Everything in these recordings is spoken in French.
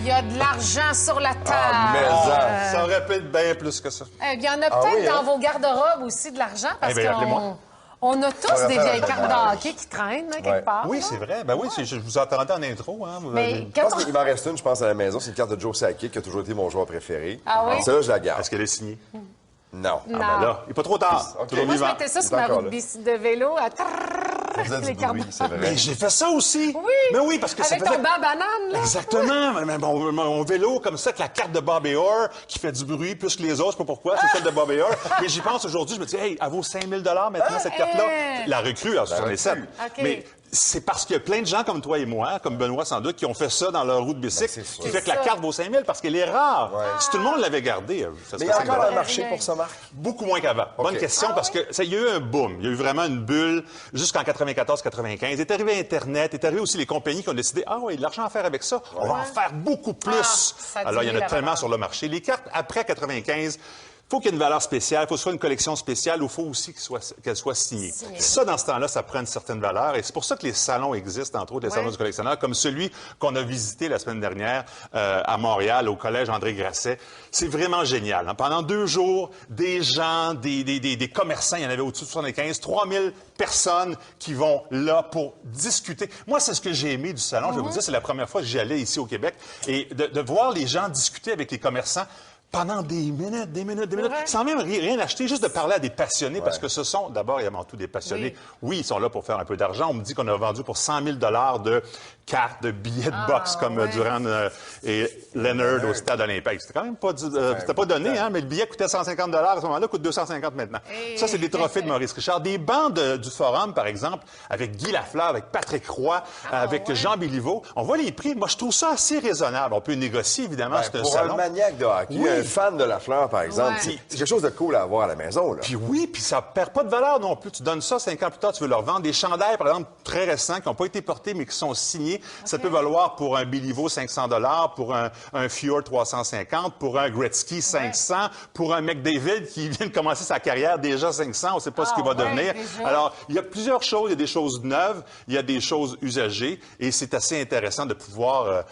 Il y a de l'argent sur la table. Ah, mais Ça aurait pu être bien plus que ça. Il y en a peut-être oui, dans hein? vos garde-robes aussi de l'argent parce appelez-moi. on a tous des faire vieilles un cartes de ménage. hockey qui traînent, quelque Ouais. part. Oui, là. c'est vrai. Ben oui, je vous entendais en intro. Hein. Mais Je quand pense qu'il m'en reste une, je pense, à la maison. C'est une carte de Joe Sakic, qui a toujours été mon joueur préféré. Ah oui? Celle-là, je la garde. Est-ce qu'elle est signée? Non. Non. Ben là, il n'est pas trop tard. OK. Toujours Moi, je vivant. mettais ça sur Il est ma encore route là. de vélo à Ça faisait les du cartes. bruit, c'est vrai. Mais j'ai fait ça aussi. Oui. Mais oui, parce que ça Avec faisait... ton banc banane, là. Exactement. Mais mon vélo, comme ça, avec la carte de Bobby Orr, qui fait du bruit plus que les autres, je sais pas pourquoi, c'est celle de Bobby Orr. Mais j'y pense aujourd'hui, je me dis, hey, elle vaut 5 000 maintenant, cette carte-là. La recrue, à 67. OK. Mais c'est parce qu'il y a plein de gens comme toi et moi, comme Benoît sans doute, qui ont fait ça dans leur roue de bicycle, c'est sûr. qui fait que la carte vaut 5 000 parce qu'elle est rare. Si tout le monde l'avait gardée, ça Mais il serait y a 5 encore $. un marché pour ça, Marc? Beaucoup moins qu'avant. Bonne question, parce que ça, il y a eu un boom. Il y a eu vraiment une bulle jusqu'en 94-95. Il est arrivé Internet, est arrivé aussi les compagnies qui ont décidé, ah oui, de l'argent à faire avec ça. On va en faire beaucoup plus. ça Alors, il y en diminue a la tellement valeur. sur le marché. Les cartes après 95, faut qu'il y ait une valeur spéciale, il faut que ce soit une collection spéciale ou il faut aussi qu'elle soit signée. Ça, dans ce temps-là, ça prend une certaine valeur. Et c'est pour ça que les salons existent, entre autres les salons du collectionneur, comme celui qu'on a visité la semaine dernière à Montréal, au Collège André Grasset. C'est vraiment génial. Hein. Pendant 2 jours, des gens, des commerçants, il y en avait au-dessus de 75, 3000 personnes qui vont là pour discuter. Moi, c'est ce que j'ai aimé du salon. Je vais vous dire, c'est la première fois que j'y allais ici au Québec. Et de voir les gens discuter avec les commerçants pendant des minutes, sans même rien acheter, juste de parler à des passionnés, parce que ce sont d'abord et avant tout des passionnés. Oui, ils sont là pour faire un peu d'argent. On me dit qu'on a vendu pour 100 000 de cartes, de billets de boxe, comme Durant et Leonard au Stade olympique. C'était quand même pas, c'était pas donné, hein, mais le billet coûtait 150 à ce moment-là, coûte 250 maintenant. Ça, c'est des trophées de Maurice Richard. Des bancs du Forum, par exemple, avec Guy Lafleur, avec Patrick Roy, avec Jean Béliveau. On voit les prix. Moi, je trouve ça assez raisonnable. On peut négocier, évidemment, c'est un Pour salon. un maniaque de hockey, un fan de la fleur, par exemple, c'est quelque chose de cool à avoir à la maison. Là. Puis oui, puis ça perd pas de valeur non plus. Tu donnes ça 5 ans plus tard, tu veux leur vendre. Des chandails, par exemple, très récents, qui n'ont pas été portés, mais qui sont signés. Ça peut valoir pour un Béliveau 500 pour un Fjord 350, pour un Gretzky 500, pour un McDavid qui vient de commencer sa carrière déjà 500, on ne sait pas ce qu'il va devenir. Déjà. Alors, il y a plusieurs choses. Il y a des choses neuves, il y a des choses usagées, et c'est assez intéressant de pouvoir,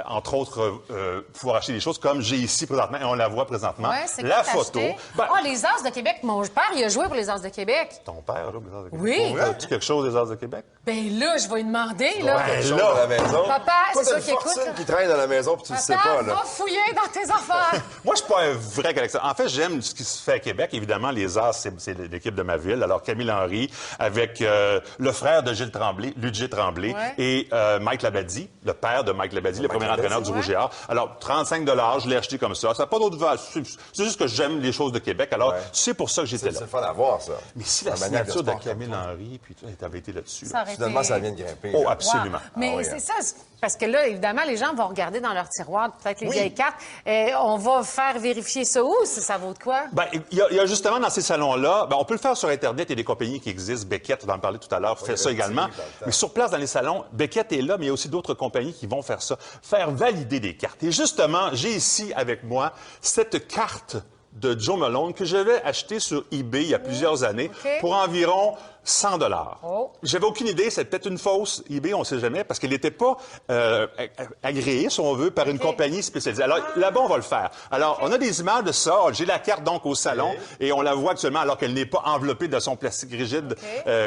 entre autres, pouvoir acheter des choses comme j'ai ici présentement, et on la voit présentement. Ouais, c'est la quoi t'as photo. acheté? Ben, Les As de Québec. Mon père, il a joué pour les As de Québec. ton père, là, les As de Québec. Oui. As-tu quelque chose des As de Québec? Ben là, je vais lui demander, là. Quelque chose là. à la maison. Papa, Toi, c'est t'as ça une qui écoute, fortune là. qui traîne à la maison, puis tu le sais Papa, pas, là. va fouiller dans tes affaires. Moi, je suis pas un vrai collectionneur. En fait, j'aime ce qui se fait à Québec. Évidemment, les As, c'est l'équipe de ma ville. Alors, Camille Henry, avec le frère de Gilles Tremblay, Ludger Tremblay, et Mike Labadie, le père de Mike Labadie, le premier entraîneur du Rouge et Or. Alors, 35 je l'ai acheté comme ça. Ça n'a pas d'autre valeur. C'est juste que j'aime les choses de Québec. Alors, c'est pour ça que j'étais là. C'est le fun à voir, ça. Mais si la Un maniaque signature de sport comme Camille toi. Henry, puis tu avais été là-dessus. Ça aurait Finalement, été- ça vient de grimper. Oh, là. absolument. Wow. Mais oui, c'est hein. ça, parce que là, évidemment, les gens vont regarder dans leur tiroir, peut-être les vieilles cartes. On va faire vérifier ça où, si ça vaut de quoi? Ben, il y a justement dans ces salons-là, on peut le faire sur Internet, il y a des compagnies qui existent. Beckett, on va en parler tout à l'heure, fait ça également. Mais sur place, dans les salons, Beckett est là, mais il y a aussi d'autres compagnies qui vont faire ça, faire valider des cartes. Et justement, j'ai ici avec moi cette carte de Joe Malone que j'avais achetée sur eBay il y a plusieurs années pour environ 100 Oh. J'avais aucune idée, c'était peut-être une fausse eBay, on ne sait jamais, parce qu'elle n'était pas agréée, si on veut, par une compagnie spécialisée. Alors, là-bas, on va le faire. Alors, on a des images de ça. J'ai la carte, donc, au salon, et on la voit actuellement, alors qu'elle n'est pas enveloppée de son plastique rigide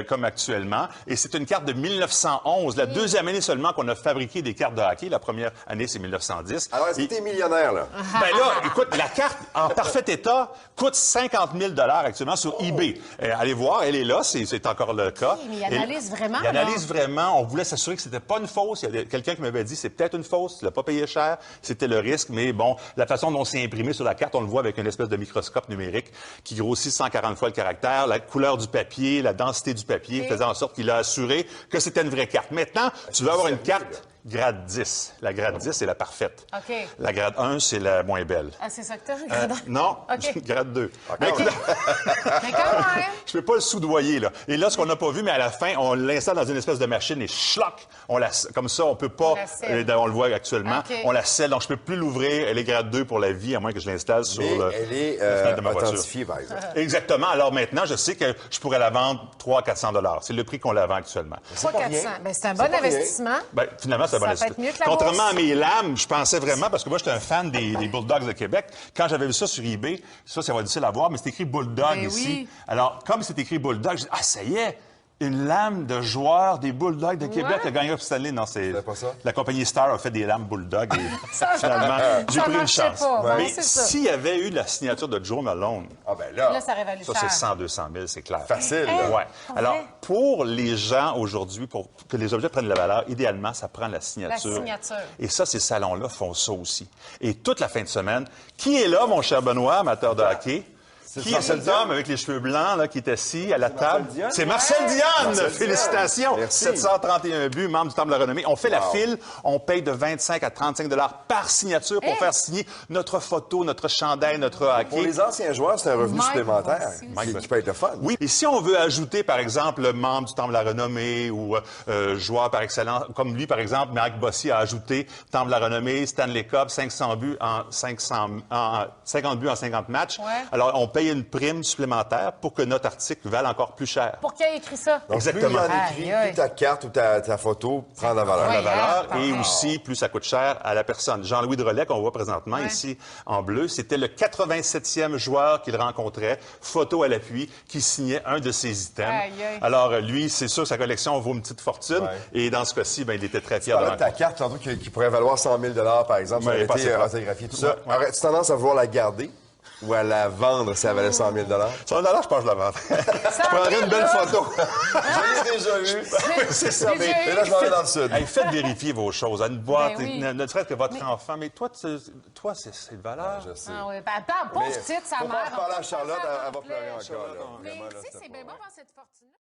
comme actuellement. Et c'est une carte de 1911, la deuxième année seulement qu'on a fabriqué des cartes de hockey. La première année, c'est 1910. Alors, est-ce que t'es millionnaire, là? Ben là, écoute, la carte en parfait état coûte 50 000 actuellement sur eBay. Allez voir, elle est là, c'est encore le cas. mais il analyse vraiment, Il analyse vraiment. On voulait s'assurer que c'était pas une fausse. Il y a quelqu'un qui m'avait dit c'est peut-être une fausse. Tu l'as pas payé cher. C'était le risque. Mais bon, la façon dont c'est imprimé sur la carte, on le voit avec une espèce de microscope numérique qui grossit 140 fois le caractère. La couleur du papier, la densité du papier faisait en sorte qu'il a assuré que c'était une vraie carte. Maintenant, tu veux avoir une carte grade 10. La grade 10, c'est la parfaite. OK. La grade 1, c'est la moins belle. Ah, c'est ça que t'as? Non, OK. grade 2. Mais quand même. Je peux pas le soudoyer, là. Et là, ce qu'on n'a pas vu, mais à la fin, on l'installe dans une espèce de machine et schlock, comme ça, on peut pas, la scelle. on le voit actuellement, OK. on la scelle, donc je peux plus l'ouvrir. Elle est grade 2 pour la vie, à moins que je l'installe sur Mais le, elle est la fenêtre de ma voiture. authentifiée, par exemple. Exactement. Alors maintenant, je sais que je pourrais la vendre 300 à 400 $. C'est le prix qu'on la vend actuellement. 300 400. Ben, c'est un bon investissement. Ben, finalement, c'est bon. peut être mieux que la Contrairement bourse. à mes lames, je pensais vraiment, parce que moi, j'étais un fan des Bulldogs de Québec. Quand j'avais vu ça sur eBay, ça va être difficile à voir, mais c'est écrit Bulldog Ben ici. oui. Alors, comme c'est écrit Bulldog, je dis, ah, ça y est! Une lame de joueur des Bulldogs de Québec qui a gagné Coupe Stanley. Non, c'est pas ça? la compagnie Star a fait des lames Bulldog et finalement, j'ai ça pris une marchait chance. pas. Ouais. Mais C'est ça. s'il y avait eu la signature de Joe Malone, Ah, ben là, Là, ça aurait valu ça, cher. c'est 100, 200 000, c'est clair. facile, là. Ouais. Pour Alors, vrai? pour les gens aujourd'hui, pour que les objets prennent de la valeur, idéalement, ça prend la signature. La signature. Et ça, ces salons-là font ça aussi. Et toute la fin de semaine, qui est là, mon cher Benoît, amateur de hockey? Qui est cet homme avec les cheveux blancs là, qui est assis à la table? Diane? C'est Marcel Diane! Marcel Félicitations! Merci. 731 buts, membre du Temple de la Renommée. On fait la file, on paye de 25 à 35 $ par signature pour faire signer notre photo, notre chandail, notre hockey. Pour les anciens joueurs, c'est un revenu Mike supplémentaire aussi. qui peut être le fun. Oui. Et si on veut ajouter, par exemple, le membre du Temple de la Renommée ou joueur par excellence, comme lui, par exemple, Marc Bossy a ajouté Temple de la Renommée, Stanley Cup, 50 buts en 50 matchs. Ouais. Alors, on paye une prime supplémentaire pour que notre article vale encore plus cher. Pour qui a écrit ça? Donc, Exactement. plus il y en écrit, Aïe, aïe. plus ta carte ou ta photo prend de la valeur. Ouais. La valeur Ah, et ah. aussi plus ça coûte cher à la personne. Jean-Louis Drolet, qu'on voit présentement ici en bleu, c'était le 87e joueur qu'il rencontrait, photo à l'appui, qui signait un de ses items. Aïe, aïe. Alors, lui, c'est sûr, sa collection vaut une petite fortune. Ouais. Et dans ce cas-ci, ben, il était très Tu fier de parlais de ta rencontrer. carte, tantôt, qui pourrait valoir 100 000 par exemple, si Ouais, elle pas avait été assez autographiée, tout ça. Ouais. Aurais-tu tendance à vouloir la garder ou à la vendre si elle valait 100 000 $100, je pense que je la vends. Je prendrais une belle photo. Je l'ai déjà eu. C'est ça. Déjà mais- eu. Et là, je m'en vais dans le sud. Hey, faites vérifier vos choses. À une boîte, Ben oui. ne serait-ce que votre enfant. Mais toi, c'est de valeur. Je sais. Ah oui, ben, pauvre Mais petite, sa faut mère. pas en parler à Charlotte, elle va en pleurer pleurs. encore. Là. Mais Vraiment, là, tu sais, c'était c'est pas bien vrai. bon avoir cette fortune-là.